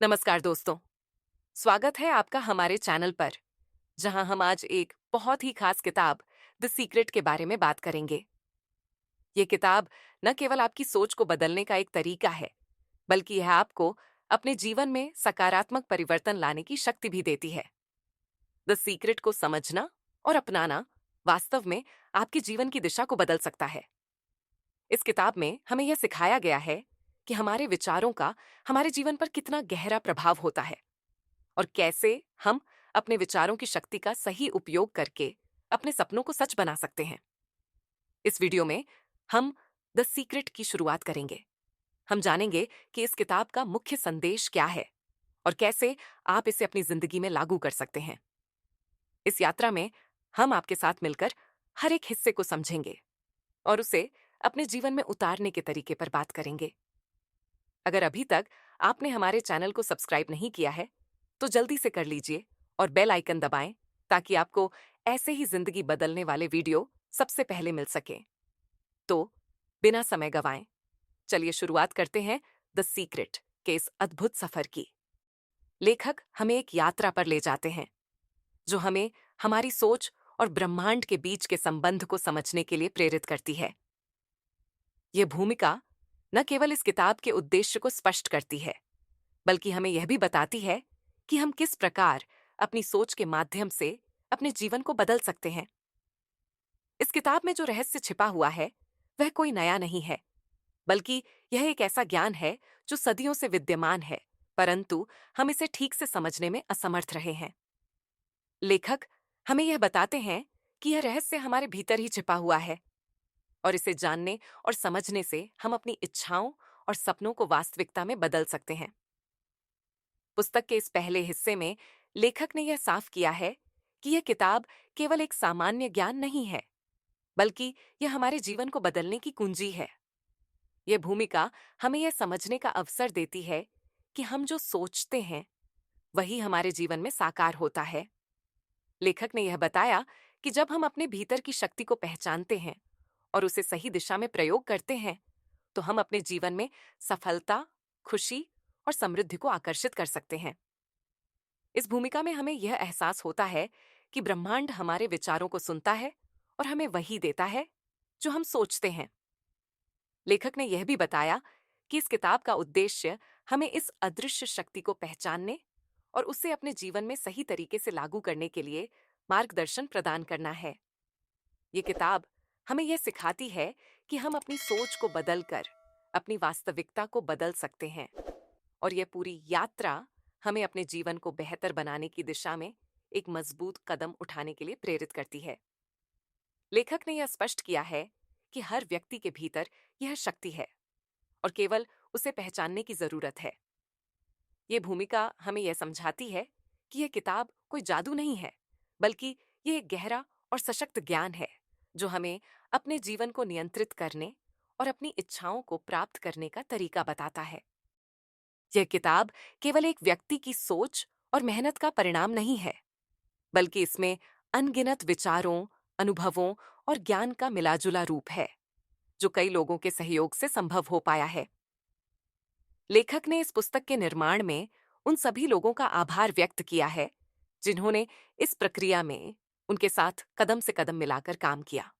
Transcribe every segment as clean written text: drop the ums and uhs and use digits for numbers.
नमस्कार दोस्तों। स्वागत है आपका हमारे चैनल पर, जहां हम आज एक बहुत ही खास किताब द सीक्रेट के बारे में बात करेंगे। ये किताब न केवल आपकी सोच को बदलने का एक तरीका है, बल्कि यह आपको अपने जीवन में सकारात्मक परिवर्तन लाने की शक्ति भी देती है। द सीक्रेट को समझना और अपनाना वास्तव में आपके जीवन की दिशा को बदल सकता है। इस किताब में हमें यह सिखाया गया है कि हमारे विचारों का हमारे जीवन पर कितना गहरा प्रभाव होता है और कैसे हम अपने विचारों की शक्ति का सही उपयोग करके अपने सपनों को सच बना सकते हैं। इस वीडियो में हम द सीक्रेट की शुरुआत करेंगे। हम जानेंगे कि इस किताब का मुख्य संदेश क्या है और कैसे आप इसे अपनी जिंदगी में लागू कर सकते हैं। इस यात्रा में हम आपके साथ मिलकर हर एक हिस्से को समझेंगे और उसे अपने जीवन में उतारने के तरीके पर बात करेंगे। अगर अभी तक आपने हमारे चैनल को सब्सक्राइब नहीं किया है, तो जल्दी से कर लीजिए और बेल आइकन दबाएं ताकि आपको ऐसे ही जिंदगी बदलने वाले वीडियो सबसे पहले मिल सके। तो बिना समय गवाएं, चलिए शुरुआत करते हैं द सीक्रेट के इस अद्भुत सफर की। लेखक हमें एक यात्रा पर ले जाते हैं जो हमें हमारी सोच और ब्रह्मांड के बीच के संबंध को समझने के लिए प्रेरित करती है। यह भूमिका न केवल इस किताब के उद्देश्य को स्पष्ट करती है, बल्कि हमें यह भी बताती है कि हम किस प्रकार अपनी सोच के माध्यम से अपने जीवन को बदल सकते हैं। इस किताब में जो रहस्य छिपा हुआ है वह कोई नया नहीं है, बल्कि यह एक ऐसा ज्ञान है जो सदियों से विद्यमान है, परंतु हम इसे ठीक से समझने में असमर्थ रहे हैं। लेखक हमें यह बताते हैं कि यह रहस्य हमारे भीतर ही छिपा हुआ है और इसे जानने और समझने से हम अपनी इच्छाओं और सपनों को वास्तविकता में बदल सकते हैं। पुस्तक के इस पहले हिस्से में लेखक ने यह साफ किया है कि यह किताब केवल एक सामान्य ज्ञान नहीं है, बल्कि यह हमारे जीवन को बदलने की कुंजी है। यह भूमिका हमें यह समझने का अवसर देती है कि हम जो सोचते हैं वही हमारे जीवन में साकार होता है। लेखक ने यह बताया कि जब हम अपने भीतर की शक्ति को पहचानते हैं और उसे सही दिशा में प्रयोग करते हैं, तो हम अपने जीवन में सफलता, खुशी और समृद्धि को आकर्षित कर सकते हैं। इस भूमिका में हमें यह एहसास होता है कि ब्रह्मांड हमारे विचारों को सुनता है और हमें वही देता है जो हम सोचते हैं। लेखक ने यह भी बताया कि इस किताब का उद्देश्य हमें इस अदृश्य शक्ति को पहचानने और उसे अपने जीवन में सही तरीके से लागू करने के लिए मार्गदर्शन प्रदान करना है। ये किताब हमें यह सिखाती है कि हम अपनी सोच को बदलकर अपनी वास्तविकता को बदल सकते हैं और यह पूरी यात्रा हमें अपने जीवन को बेहतर बनाने की दिशा में एक मजबूत कदम उठाने के लिए प्रेरित करती है। लेखक ने यह स्पष्ट किया है कि हर व्यक्ति के भीतर यह शक्ति है और केवल उसे पहचानने की जरूरत है। यह भूमिका हमें यह समझाती है कि यह किताब कोई जादू नहीं है, बल्कि यह एक गहरा और सशक्त ज्ञान है जो हमें अपने जीवन को नियंत्रित करने और अपनी इच्छाओं को प्राप्त करने का तरीका बताता है। यह किताब केवल एक व्यक्ति की सोच और मेहनत का परिणाम नहीं है, बल्कि इसमें अनगिनत विचारों, अनुभवों और ज्ञान का मिलाजुला रूप है जो कई लोगों के सहयोग से संभव हो पाया है। लेखक ने इस पुस्तक के निर्माण में उन सभी लोगों का आभार व्यक्त किया है जिन्होंने इस प्रक्रिया में उनके साथ कदम से कदम मिलाकर काम किया।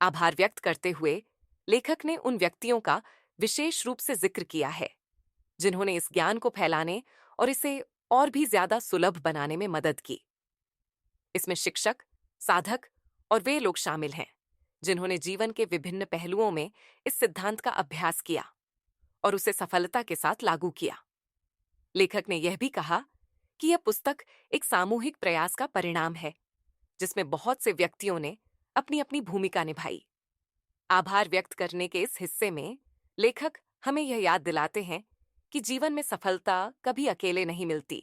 आभार व्यक्त करते हुए लेखक ने उन व्यक्तियों का विशेष रूप से जिक्र किया है जिन्होंने इस ज्ञान को फैलाने और इसे और भी ज्यादा सुलभ बनाने में मदद की। इसमें शिक्षक, साधक और वे लोग शामिल हैं जिन्होंने जीवन के विभिन्न पहलुओं में इस सिद्धांत का अभ्यास किया और उसे सफलता के साथ लागू किया। लेखक ने यह भी कहा कि यह पुस्तक एक सामूहिक प्रयास का परिणाम है जिसमें बहुत से व्यक्तियों ने अपनी अपनी भूमिका निभाई। आभार व्यक्त करने के इस हिस्से में लेखक हमें यह याद दिलाते हैं कि जीवन में सफलता कभी अकेले नहीं मिलती,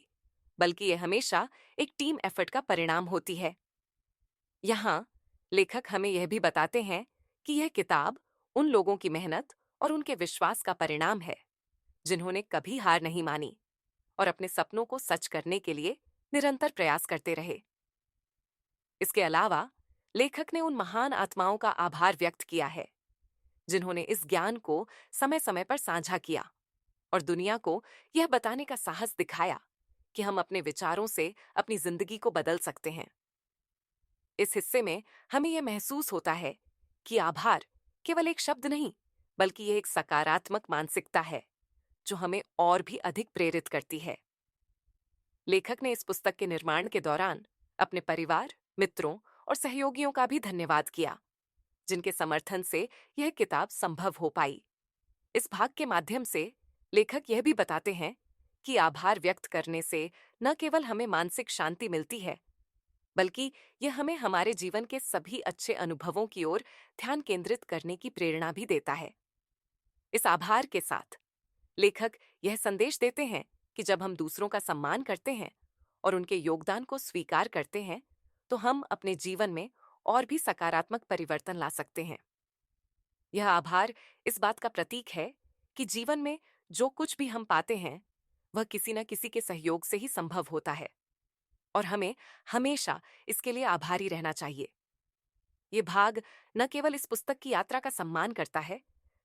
बल्कि यह हमेशा एक टीम एफर्ट का परिणाम होती है। यहाँ लेखक हमें यह भी बताते हैं कि यह किताब उन लोगों की मेहनत और उनके विश्वास का परिणाम है जिन्होंने कभी हार नहीं मानी और अपने सपनों को सच करने के लिए निरंतर प्रयास करते रहे। इसके अलावा लेखक ने उन महान आत्माओं का आभार व्यक्त किया है जिन्होंने इस ज्ञान को समय समय पर साझा किया और दुनिया को यह बताने का साहस दिखाया कि हम अपने विचारों से अपनी जिंदगी को बदल सकते हैं। इस हिस्से में हमें यह महसूस होता है कि आभार केवल एक शब्द नहीं, बल्कि यह एक सकारात्मक मानसिकता है जो हमें और भी अधिक प्रेरित करती है। लेखक ने इस पुस्तक के निर्माण के दौरान अपने परिवार, मित्रों और सहयोगियों का भी धन्यवाद किया, जिनके समर्थन से यह किताब संभव हो पाई। इस भाग के माध्यम से लेखक यह भी बताते हैं कि आभार व्यक्त करने से न केवल हमें मानसिक शांति मिलती है, बल्कि यह हमें हमारे जीवन के सभी अच्छे अनुभवों की ओर ध्यान केंद्रित करने की प्रेरणा भी देता है। इस आभार के साथ लेखक यह संदेश देते हैं कि जब हम दूसरों का सम्मान करते हैं और उनके योगदान को स्वीकार करते हैं, तो हम अपने जीवन में और भी सकारात्मक परिवर्तन ला सकते हैं। यह आभार इस बात का प्रतीक है कि जीवन में जो कुछ भी हम पाते हैं, वह किसी न किसी के सहयोग से ही संभव होता है और हमें हमेशा इसके लिए आभारी रहना चाहिए। ये भाग न केवल इस पुस्तक की यात्रा का सम्मान करता है,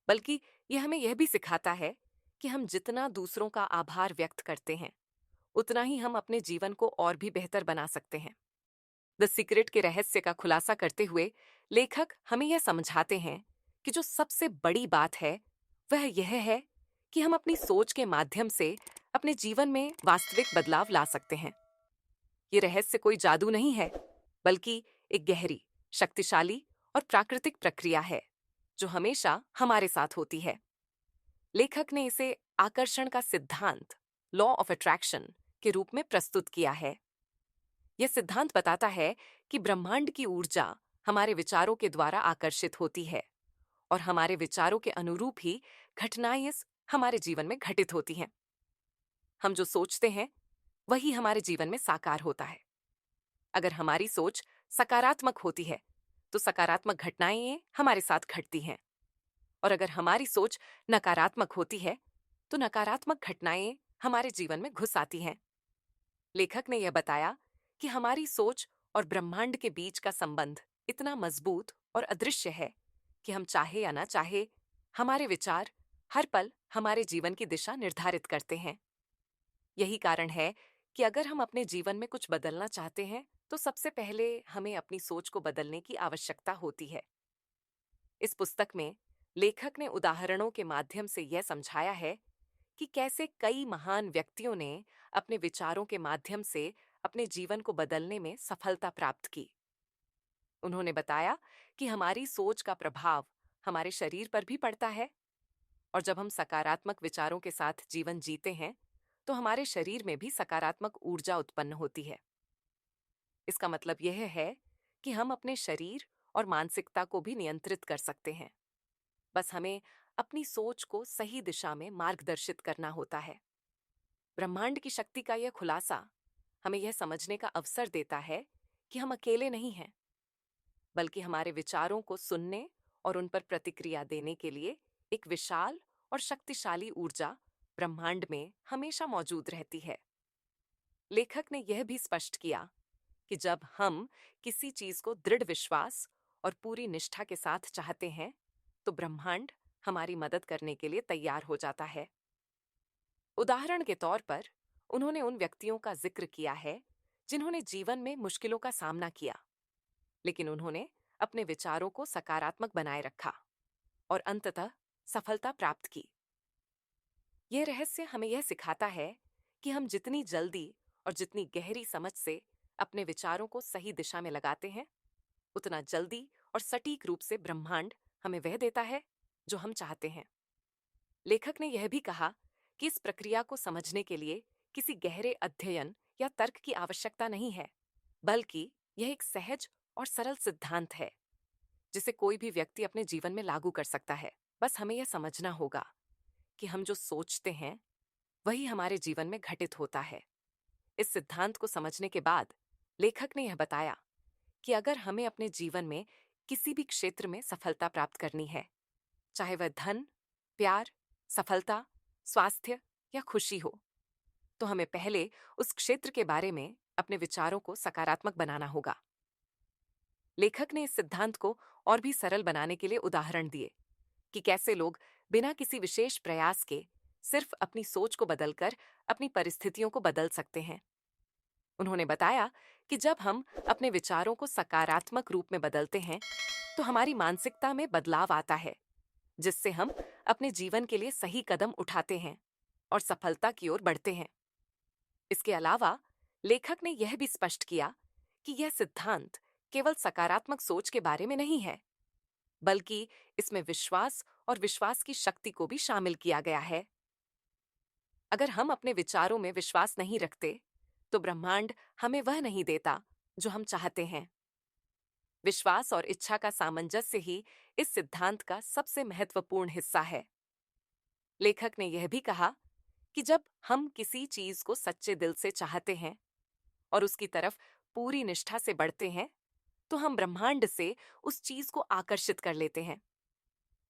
बल्कि यह हमें यह भी सिखाता है कि हम जितना दूसरों का आभार व्यक्त करते हैं, उतना ही हम अपने जीवन को और भी बेहतर बना सकते हैं। द सीक्रेट के रहस्य का खुलासा करते हुए लेखक हमें यह समझाते हैं कि जो सबसे बड़ी बात है वह यह है कि हम अपनी सोच के माध्यम से अपने जीवन में वास्तविक बदलाव ला सकते हैं। ये रहस्य कोई जादू नहीं है, बल्कि एक गहरी, शक्तिशाली और प्राकृतिक प्रक्रिया है जो हमेशा हमारे साथ होती है। लेखक ने इसे आकर्षण का सिद्धांत, लॉ ऑफ अट्रैक्शन के रूप में प्रस्तुत किया है। यह सिद्धांत बताता है कि ब्रह्मांड की ऊर्जा हमारे विचारों के द्वारा आकर्षित होती है और हमारे विचारों के अनुरूप ही घटनाएं हमारे जीवन में घटित होती हैं। हम जो सोचते हैं वही हमारे जीवन में साकार होता है। अगर हमारी सोच सकारात्मक होती है तो सकारात्मक घटनाएं हमारे साथ घटती हैं, और अगर हमारी सोच नकारात्मक होती है तो नकारात्मक घटनाएं हमारे जीवन में घुस आती हैं। लेखक ने यह बताया कि हमारी सोच और ब्रह्मांड के बीच का संबंध इतना मजबूत और अदृश्य है कि हम चाहे या ना चाहे, हमारे विचार हर पल हमारे जीवन की दिशा निर्धारित करते हैं। यही कारण है कि अगर हम अपने जीवन में कुछ बदलना चाहते हैं तो सबसे पहले हमें अपनी सोच को बदलने की आवश्यकता होती है। इस पुस्तक में लेखक ने उदाहरणों के माध्यम से यह समझाया है कि कैसे कई महान व्यक्तियों ने अपने विचारों के माध्यम से अपने जीवन को बदलने में सफलता प्राप्त की। उन्होंने बताया कि हमारी सोच का प्रभाव हमारे शरीर पर भी पड़ता है, और जब हम सकारात्मक विचारों के साथ जीवन जीते हैं तो हमारे शरीर में भी सकारात्मक ऊर्जा उत्पन्न होती है। इसका मतलब यह है कि हम अपने शरीर और मानसिकता को भी नियंत्रित कर सकते हैं। बस हमें अपनी सोच को सही दिशा में मार्गदर्शित करना होता है। ब्रह्मांड की शक्ति का यह खुलासा हमें यह समझने का अवसर देता है कि हम अकेले नहीं हैं, बल्कि हमारे विचारों को सुनने और उन पर प्रतिक्रिया देने के लिए एक विशाल और शक्तिशाली ऊर्जा ब्रह्मांड में हमेशा मौजूद रहती है। लेखक ने यह भी स्पष्ट किया कि जब हम किसी चीज को दृढ़ विश्वास और पूरी निष्ठा के साथ चाहते हैं, तो ब्रह्मांड हमारी मदद करने के लिए तैयार हो जाता है। उदाहरण के तौर पर उन्होंने उन व्यक्तियों का जिक्र किया है जिन्होंने जीवन में मुश्किलों का सामना किया, लेकिन उन्होंने अपने विचारों को सकारात्मक बनाए रखा और अंततः सफलता प्राप्त की। यह रहस्य हमें यह सिखाता है कि हम जितनी जल्दी और जितनी गहरी समझ से अपने विचारों को सही दिशा में लगाते हैं, उतना जल्दी और सटीक रूप से ब्रह्मांड हमें वह देता है जो हम चाहते हैं। लेखक ने यह भी कहा कि इस प्रक्रिया को समझने के लिए किसी गहरे अध्ययन या तर्क की आवश्यकता नहीं है, बल्कि यह एक सहज और सरल सिद्धांत है जिसे कोई भी व्यक्ति अपने जीवन में लागू कर सकता है। बस हमें यह समझना होगा कि हम जो सोचते हैं वही हमारे जीवन में घटित होता है। इस सिद्धांत को समझने के बाद लेखक ने यह बताया कि अगर हमें अपने जीवन में किसी भी क्षेत्र में सफलता प्राप्त करनी है, चाहे वह धन, प्यार, सफलता, स्वास्थ्य या खुशी हो, तो हमें पहले उस क्षेत्र के बारे में अपने विचारों को सकारात्मक बनाना होगा। लेखक ने इस सिद्धांत को और भी सरल बनाने के लिए उदाहरण दिए कि कैसे लोग बिना किसी विशेष प्रयास के सिर्फ अपनी सोच को बदलकर अपनी परिस्थितियों को बदल सकते हैं। उन्होंने बताया कि जब हम अपने विचारों को सकारात्मक रूप में बदलते हैं, तो हमारी मानसिकता में बदलाव आता है, जिससे हम अपने जीवन के लिए सही कदम उठाते हैं और सफलता की ओर बढ़ते हैं। इसके अलावा लेखक ने यह भी स्पष्ट किया कि यह सिद्धांत केवल सकारात्मक सोच के बारे में नहीं है, बल्कि इसमें विश्वास और विश्वास की शक्ति को भी शामिल किया गया है। अगर हम अपने विचारों में विश्वास नहीं रखते, तो ब्रह्मांड हमें वह नहीं देता जो हम चाहते हैं। विश्वास और इच्छा का सामंजस्य ही इस सिद्धांत का सबसे महत्वपूर्ण हिस्सा है। लेखक ने यह भी कहा कि जब हम किसी चीज को सच्चे दिल से चाहते हैं और उसकी तरफ पूरी निष्ठा से बढ़ते हैं, तो हम ब्रह्मांड से उस चीज को आकर्षित कर लेते हैं।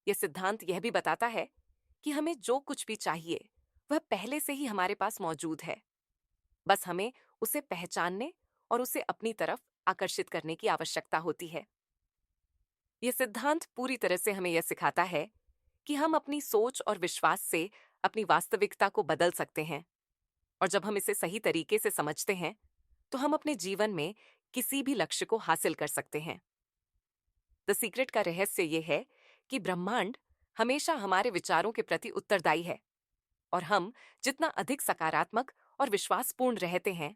यह सिद्धांत यह भी बताता है कि हमें जो कुछ भी चाहिए, वह पहले से ही हमारे पास मौजूद है। बस हमें उसे पहचानने और उसे अपनी तरफ आकर्षित करने की आवश्यकता होती है। यह सिद्धांत पूरी तरह से हमें यह सिखाता है कि हम अपनी सोच और विश्वास से अपनी वास्तविकता को बदल सकते हैं। और जब हम इसे सही तरीके से समझते हैं, तो हम अपने जीवन में किसी भी लक्ष्य को हासिल कर सकते हैं। द सीक्रेट का रहस्य यह है कि ब्रह्मांड हमेशा हमारे विचारों के प्रति उत्तरदायी है, और हम जितना अधिक सकारात्मक और विश्वासपूर्ण रहते हैं,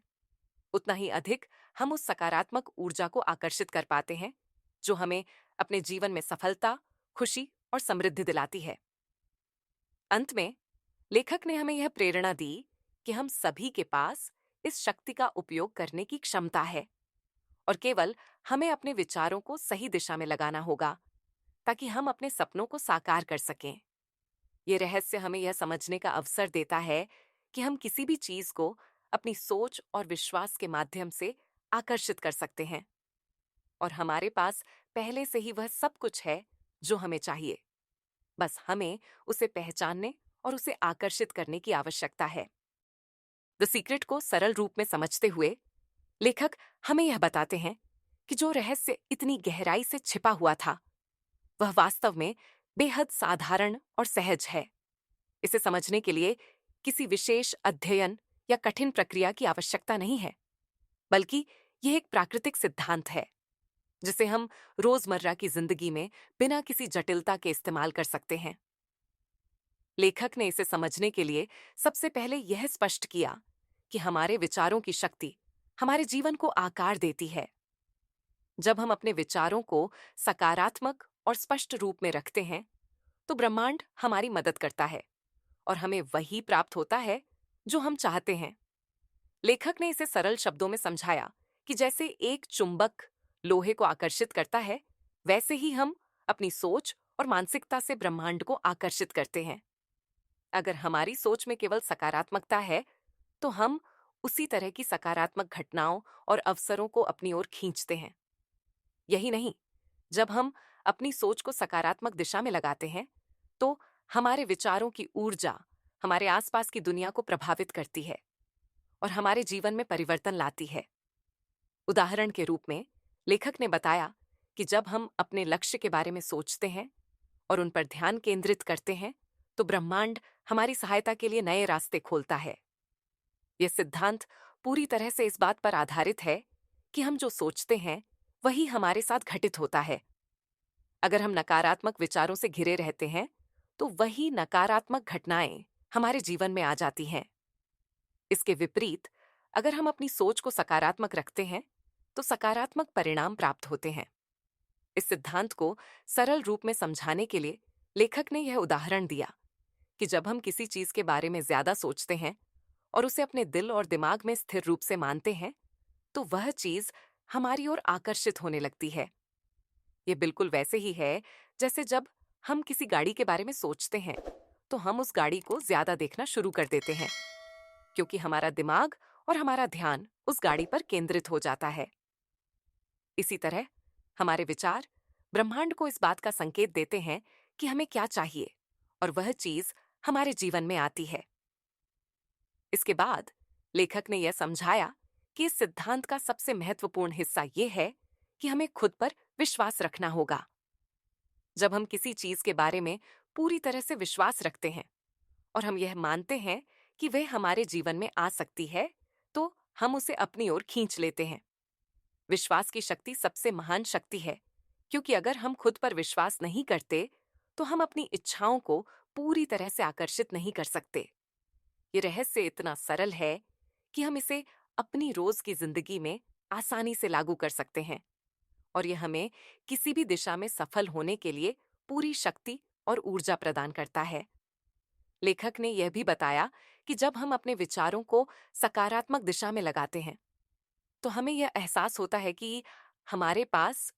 उतना ही अधिक हम उस सकारात्मक ऊर्जा को आकर्षित कर पाते हैं, जो हमें अपने जीवन में सफलता, खुशी और समृद्धि दिलाती है। अंत में लेखक ने हमें यह प्रेरणा दी कि हम सभी के पास इस शक्ति का उपयोग करने की क्षमता है, और केवल हमें अपने विचारों को सही दिशा में लगाना होगा, ताकि हम अपने सपनों को साकार कर सकें। ये रहस्य हमें यह समझने का अवसर देता है कि हम किसी भी चीज को अपनी सोच और विश्वास के माध्यम से आकर्षित कर सकते हैं, और हमारे पास पहले से ही वह सब कुछ है जो हमें चाहिए। बस हमें उसे पहचानने और उसे आकर्षित करने की आवश्यकता है। द सीक्रेट को सरल रूप में समझते हुए लेखक हमें यह बताते हैं कि जो रहस्य इतनी गहराई से छिपा हुआ था, वह वास्तव में बेहद साधारण और सहज है। इसे समझने के लिए किसी विशेष अध्ययन या कठिन प्रक्रिया की आवश्यकता नहीं है, बल्कि यह एक प्राकृतिक सिद्धांत है, जिसे हम रोजमर्रा की जिंदगी में बिना किसी जटिलता के इस्तेमाल कर सकते हैं। लेखक ने इसे समझने के लिए सबसे पहले यह स्पष्ट किया कि हमारे विचारों की शक्ति हमारे जीवन को आकार देती है। जब हम अपने विचारों को सकारात्मक और स्पष्ट रूप में रखते हैं, तो ब्रह्मांड हमारी मदद करता है और हमें वही प्राप्त होता है जो हम चाहते हैं। लेखक ने इसे सरल शब्दों में समझाया कि जैसे एक चुंबक लोहे को आकर्षित करता है, वैसे ही हम अपनी सोच और मानसिकता से ब्रह्मांड को आकर्षित करते हैं। अगर हमारी सोच में केवल सकारात्मकता है, तो हम उसी तरह की सकारात्मक घटनाओं और अवसरों को अपनी ओर खींचते हैं। यही नहीं, जब हम अपनी सोच को सकारात्मक दिशा में लगाते हैं, तो हमारे विचारों की ऊर्जा हमारे आसपास की दुनिया को प्रभावित करती है और हमारे जीवन में परिवर्तन लाती है। उदाहरण के रूप में लेखक ने बताया कि जब हम अपने लक्ष्य के बारे में सोचते हैं और उन पर ध्यान केंद्रित करते हैं, तो ब्रह्मांड हमारी सहायता के लिए नए रास्ते खोलता है। यह सिद्धांत पूरी तरह से इस बात पर आधारित है कि हम जो सोचते हैं, वही हमारे साथ घटित होता है। अगर हम नकारात्मक विचारों से घिरे रहते हैं, तो वही नकारात्मक घटनाएं हमारे जीवन में आ जाती हैं। इसके विपरीत, अगर हम अपनी सोच को सकारात्मक रखते हैं, तो सकारात्मक परिणाम प्राप्त होते हैं। इस सिद्धांत को सरल रूप में समझाने के लिए लेखक ने यह उदाहरण दिया कि जब हम किसी चीज के बारे में ज्यादा सोचते हैं और उसे अपने दिल और दिमाग में स्थिर रूप से मानते हैं, तो वह चीज हमारी ओर आकर्षित होने लगती है। ये बिल्कुल वैसे ही है जैसे जब हम किसी गाड़ी के बारे में सोचते हैं, तो हम उस गाड़ी को ज्यादा देखना शुरू कर देते हैं, क्योंकि हमारा दिमाग और हमारा ध्यान उस गाड़ी पर केंद्रित हो जाता है। इसी तरह हमारे विचार ब्रह्मांड को इस बात का संकेत देते हैं कि हमें क्या चाहिए, और वह चीज हमारे जीवन में आती है। इसके बाद लेखक ने यह समझाया कि इस सिद्धांत का सबसे महत्वपूर्ण हिस्सा यह है कि हमें खुद पर विश्वास रखना होगा। जब हम किसी चीज के बारे में पूरी तरह से विश्वास रखते हैं और हम यह मानते हैं कि वह हमारे जीवन में आ सकती है, तो हम उसे अपनी ओर खींच लेते हैं। विश्वास की शक्ति सबसे महान शक्ति है, क्योंकि अगर हम खुद पर विश्वास नहीं करते, तो हम अपनी इच्छाओं को पूरी तरह से आकर्षित नहीं कर सकते। ये रहस्य इतना सरल है कि हम इसे अपनी रोज की जिंदगी में आसानी से लागू कर सकते हैं, और यह हमें किसी भी दिशा में सफल होने के लिए पूरी शक्ति और ऊर्जा प्रदान करता है। लेखक ने यह भी बताया कि जब हम अपने विचारों को सकारात्मक दिशा में लगाते हैं, तो हमें यह एहसास होता है कि हमारे पास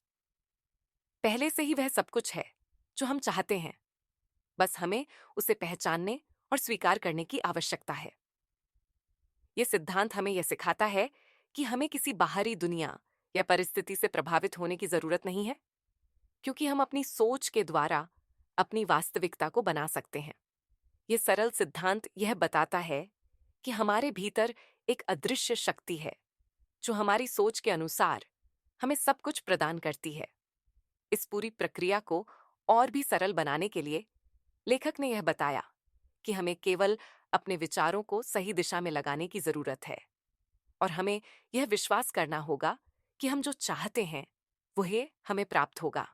पहले से ही वह सब कुछ है जो हम चाहते हैं। बस हमें उसे पहचानने और स्वीकार करने की आवश्यकता है। यह सिद्धांत हमें यह सिखाता है कि हमें किसी बाहरी दुनिया या परिस्थिति से प्रभावित होने की जरूरत नहीं है, क्योंकि हम अपनी सोच के द्वारा अपनी वास्तविकता को बना सकते हैं। यह सरल सिद्धांत यह बताता है कि हमारे भीतर एक अदृश्य शक्ति है जो हमारी सोच के अनुसार हमें सब कुछ प्रदान करती है। इस पूरी प्रक्रिया को और भी सरल बनाने के लिए लेखक ने यह बताया कि हमें केवल अपने विचारों को सही दिशा में लगाने की जरूरत है, और हमें यह विश्वास करना होगा कि हम जो चाहते हैं वह हमें प्राप्त होगा।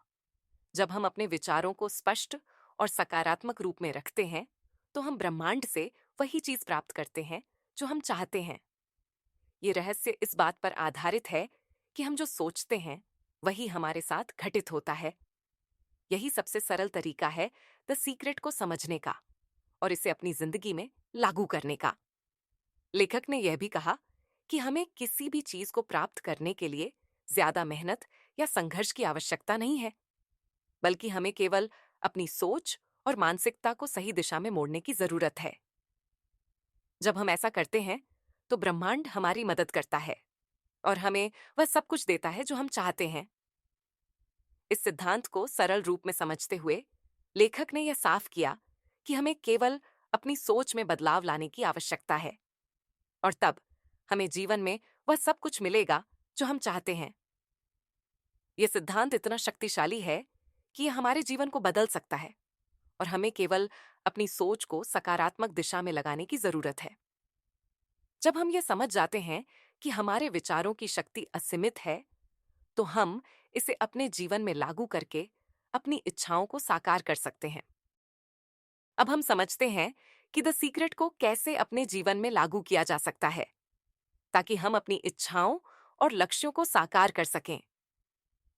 जब हम अपने विचारों को स्पष्ट और सकारात्मक रूप में रखते हैं, तो हम ब्रह्मांड से वही चीज प्राप्त करते हैं जो हम चाहते हैं। ये रहस्य इस बात पर आधारित है कि हम जो सोचते हैं वही हमारे साथ घटित होता है। यही सबसे सरल तरीका है द सीक्रेट को समझने का और इसे अपनी जिंदगी में लागू करने का। लेखक ने यह भी कहा कि हमें किसी भी चीज को प्राप्त करने के लिए ज्यादा मेहनत या संघर्ष की आवश्यकता नहीं है, बल्कि हमें केवल अपनी सोच और मानसिकता को सही दिशा में मोड़ने की जरूरत है। जब हम ऐसा करते हैं, तो ब्रह्मांड हमारी मदद करता है और हमें वह सब कुछ देता है जो हम चाहते हैं। इस सिद्धांत को सरल रूप में समझते हुए लेखक ने यह साफ किया कि हमें केवल अपनी सोच में बदलाव लाने की आवश्यकता है, और तब हमें जीवन में वह सब कुछ मिलेगा जो हम चाहते हैं। यह सिद्धांत इतना शक्तिशाली है कि यह हमारे जीवन को बदल सकता है, और हमें केवल अपनी सोच को सकारात्मक दिशा में लगाने की जरूरत है। जब हम यह समझ जाते हैं कि हमारे विचारों की शक्ति असीमित है, तो हम इसे अपने जीवन में लागू करके अपनी इच्छाओं को साकार कर सकते हैं। अब हम समझते हैं कि द सीक्रेट को कैसे अपने जीवन में लागू किया जा सकता है, ताकि हम अपनी इच्छाओं और लक्ष्यों को साकार कर सकें।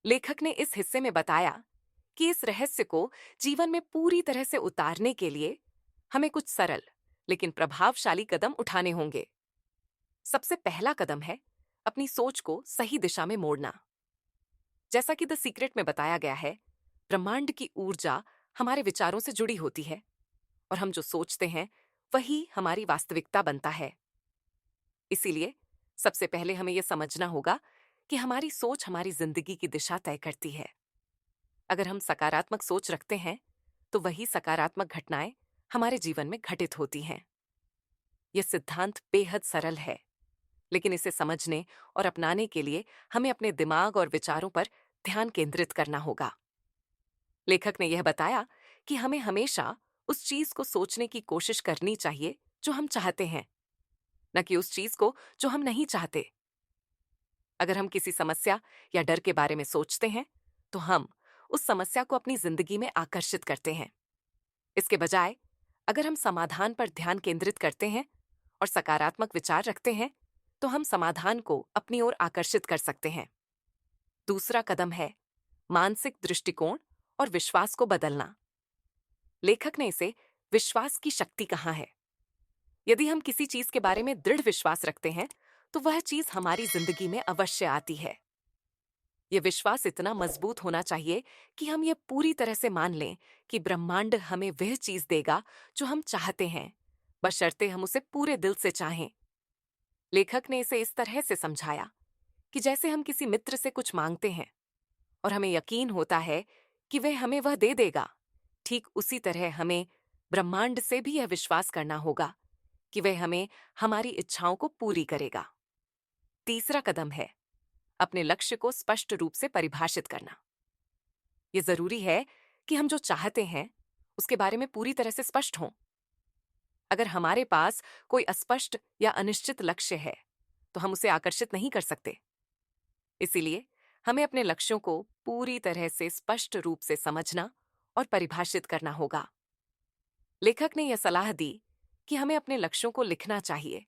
लेखक ने इस हिस्से में बताया कि इस रहस्य को जीवन में पूरी तरह से उतारने के लिए हमें कुछ सरल लेकिन प्रभावशाली कदम उठाने होंगे। सबसे पहला कदम है अपनी सोच को सही दिशा में मोड़ना। जैसा कि द सीक्रेट में बताया गया है, ब्रह्मांड की ऊर्जा हमारे विचारों से जुड़ी होती है, और हम जो सोचते हैं वही हमारी वास्तविकता बनता है। इसीलिए सबसे पहले हमें यह समझना होगा कि हमारी सोच हमारी जिंदगी की दिशा तय करती है। अगर हम सकारात्मक सोच रखते हैं, तो वही सकारात्मक घटनाएं हमारे जीवन में घटित होती हैं। यह सिद्धांत बेहद सरल है, लेकिन इसे समझने और अपनाने के लिए हमें अपने दिमाग और विचारों पर ध्यान केंद्रित करना होगा। लेखक ने यह बताया कि हमें हमेशा उस चीज को सोचने की कोशिश करनी चाहिए जो हम चाहते हैं, न कि उस चीज को जो हम नहीं चाहते। अगर हम किसी समस्या या डर के बारे में सोचते हैं, तो हम उस समस्या को अपनी जिंदगी में आकर्षित करते हैं। इसके बजाय अगर हम समाधान पर ध्यान केंद्रित करते हैं और सकारात्मक विचार रखते हैं, तो हम समाधान को अपनी ओर आकर्षित कर सकते हैं। दूसरा कदम है मानसिक दृष्टिकोण और विश्वास को बदलना। लेखक ने इसे विश्वास की शक्ति कहा है। यदि हम किसी चीज के बारे में दृढ़ विश्वास रखते हैं, तो वह चीज हमारी जिंदगी में अवश्य आती है। यह विश्वास इतना मजबूत होना चाहिए कि हम यह पूरी तरह से मान लें कि ब्रह्मांड हमें वह चीज देगा जो हम चाहते हैं, बशर्ते हम उसे पूरे दिल से चाहें। लेखक ने इसे इस तरह से समझाया कि जैसे हम किसी मित्र से कुछ मांगते हैं और हमें यकीन होता है कि वह हमें वह दे देगा, ठीक उसी तरह हमें ब्रह्मांड से भी यह विश्वास करना होगा कि वह हमें हमारी इच्छाओं को पूरी करेगा। तीसरा कदम है अपने लक्ष्य को स्पष्ट रूप से परिभाषित करना। यह जरूरी है कि हम जो चाहते हैं उसके बारे में पूरी तरह से स्पष्ट हों। अगर हमारे पास कोई अस्पष्ट या अनिश्चित लक्ष्य है, तो हम उसे आकर्षित नहीं कर सकते। इसीलिए हमें अपने लक्ष्यों को पूरी तरह से स्पष्ट रूप से समझना और परिभाषित करना होगा। लेखक ने यह सलाह दी कि हमें अपने लक्ष्यों को लिखना चाहिए,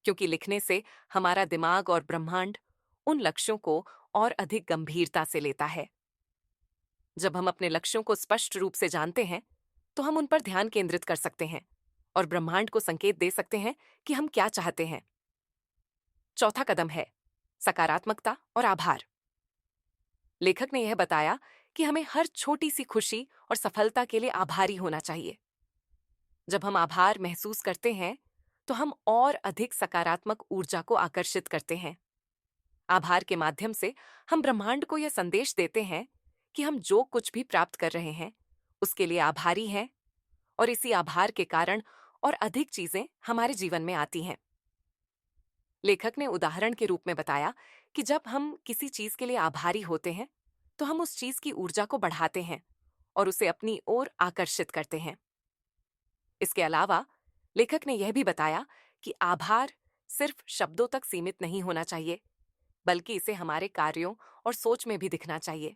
क्योंकि लिखने से हमारा दिमाग और ब्रह्मांड उन लक्ष्यों को और अधिक गंभीरता से लेता है। जब हम अपने लक्ष्यों को स्पष्ट रूप से जानते हैं, तो हम उन पर ध्यान केंद्रित कर सकते हैं और ब्रह्मांड को संकेत दे सकते हैं कि हम क्या चाहते हैं। चौथा कदम है सकारात्मकता और आभार। लेखक ने यह बताया कि हमें हर छोटी सी खुशी और सफलता के लिए आभारी होना चाहिए। जब हम आभार महसूस करते हैं, तो हम और अधिक सकारात्मक ऊर्जा को आकर्षित करते हैं। आभार के माध्यम से हम ब्रह्मांड को यह संदेश देते हैं कि हम जो कुछ भी प्राप्त कर रहे हैं, उसके लिए आभारी हैं, और इसी आभार के कारण और अधिक चीजें हमारे जीवन में आती हैं। लेखक ने उदाहरण के रूप में बताया कि जब हम किसी चीज के लिए आभारी होते हैं, तो हम उस चीज की ऊर्जा को बढ़ाते हैं और उसे अपनी ओर आकर्षित करते हैं। इसके अलावा लेखक ने यह भी बताया कि आभार सिर्फ शब्दों तक सीमित नहीं होना चाहिए, बल्कि इसे हमारे कार्यों और सोच में भी दिखना चाहिए।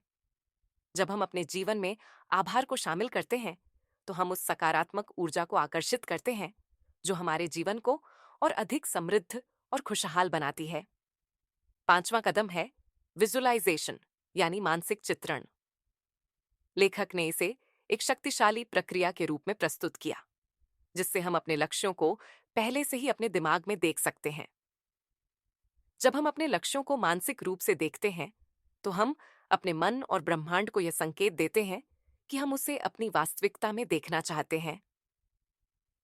जब हम अपने जीवन में आभार को शामिल करते हैं, तो हम उस सकारात्मक ऊर्जा को आकर्षित करते हैं जो हमारे जीवन को और अधिक समृद्ध और खुशहाल बनाती है। पांचवा कदम है विजुअलाइजेशन, यानी मानसिक चित्रण। लेखक ने इसे एक शक्तिशाली प्रक्रिया के रूप में प्रस्तुत किया, जिससे हम अपने लक्ष्यों को पहले से ही अपने दिमाग में देख सकते हैं। जब हम अपने लक्ष्यों को मानसिक रूप से देखते हैं, तो हम अपने मन और ब्रह्मांड को यह संकेत देते हैं कि हम उसे अपनी वास्तविकता में देखना चाहते हैं।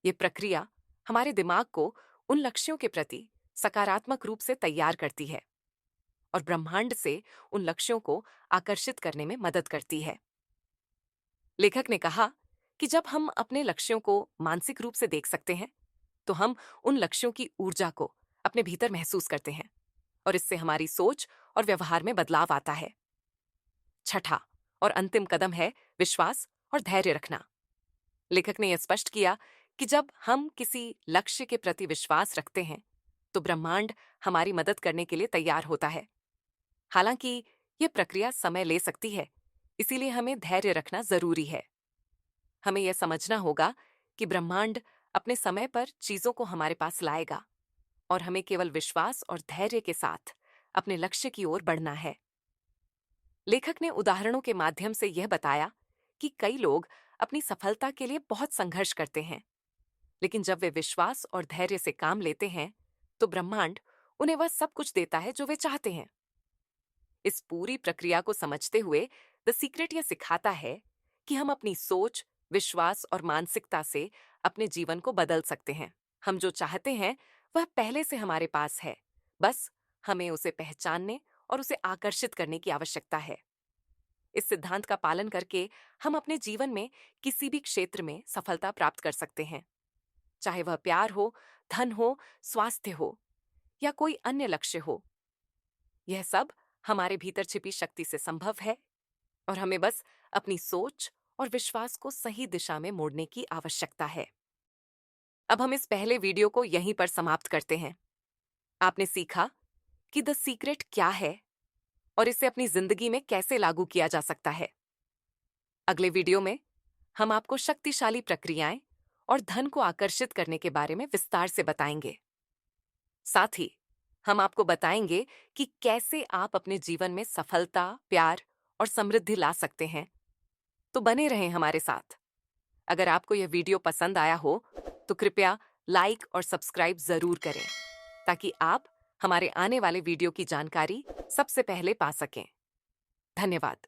यह प्रक्रिया हमारे दिमाग को उन लक्ष्यों के प्रति सकारात्मक रूप से तैयार करती है और ब्रह्मांड से उन लक्ष्यों को आकर्षित करने में मदद करती है। लेखक ने कहा कि जब हम अपने लक्ष्यों को मानसिक रूप से देख सकते हैं, तो हम उन लक्ष्यों की ऊर्जा को अपने भीतर महसूस करते हैं और इससे हमारी सोच और व्यवहार में बदलाव आता है। छठा और अंतिम कदम है विश्वास और धैर्य रखना। लेखक ने यह स्पष्ट किया कि जब हम किसी लक्ष्य के प्रति विश्वास रखते हैं, तो ब्रह्मांड हमारी मदद करने के लिए तैयार होता है। हालांकि यह प्रक्रिया समय ले सकती है, इसीलिए हमें धैर्य रखना जरूरी है। हमें यह समझना होगा कि ब्रह्मांड अपने समय पर चीजों को हमारे पास लाएगा और हमें केवल विश्वास और धैर्य के साथ अपने लक्ष्य की ओर बढ़ना है। लेखक ने उदाहरणों के माध्यम से यह बताया कि कई लोग अपनी सफलता के लिए बहुत संघर्ष करते हैं, लेकिन जब वे विश्वास और धैर्य से काम लेते हैं, तो ब्रह्मांड उन्हें वह सब कुछ देता है जो वे चाहते हैं। इस पूरी प्रक्रिया को समझते हुए द सीक्रेट यह सिखाता है कि हम अपनी सोच, विश्वास और मानसिकता से अपने जीवन को बदल सकते हैं। हम जो चाहते हैं वह पहले से हमारे पास है, बस हमें उसे पहचानने और उसे आकर्षित करने की आवश्यकता है। इस सिद्धांत का पालन करके हम अपने जीवन में किसी भी क्षेत्र में सफलता प्राप्त कर सकते हैं, चाहे वह प्यार हो, धन हो, स्वास्थ्य हो या कोई अन्य लक्ष्य हो। यह सब हमारे भीतर छिपी शक्ति से संभव है और हमें बस अपनी सोच और विश्वास को सही दिशा में मोड़ने की आवश्यकता है। अब हम इस पहले वीडियो को यहीं पर समाप्त करते हैं। आपने सीखा कि द सीक्रेट क्या है और इसे अपनी जिंदगी में कैसे लागू किया जा सकता है। अगले वीडियो में हम आपको शक्तिशाली प्रक्रियाएं और धन को आकर्षित करने के बारे में विस्तार से बताएंगे। साथ ही हम आपको बताएंगे कि कैसे आप अपने जीवन में सफलता, प्यार और समृद्धि ला सकते हैं। तो बने रहें हमारे साथ। अगर आपको यह वीडियो पसंद आया हो, तो कृपया लाइक और सब्सक्राइब जरूर करें, ताकि आप हमारे आने वाले वीडियो की जानकारी सबसे पहले पा सकें। धन्यवाद।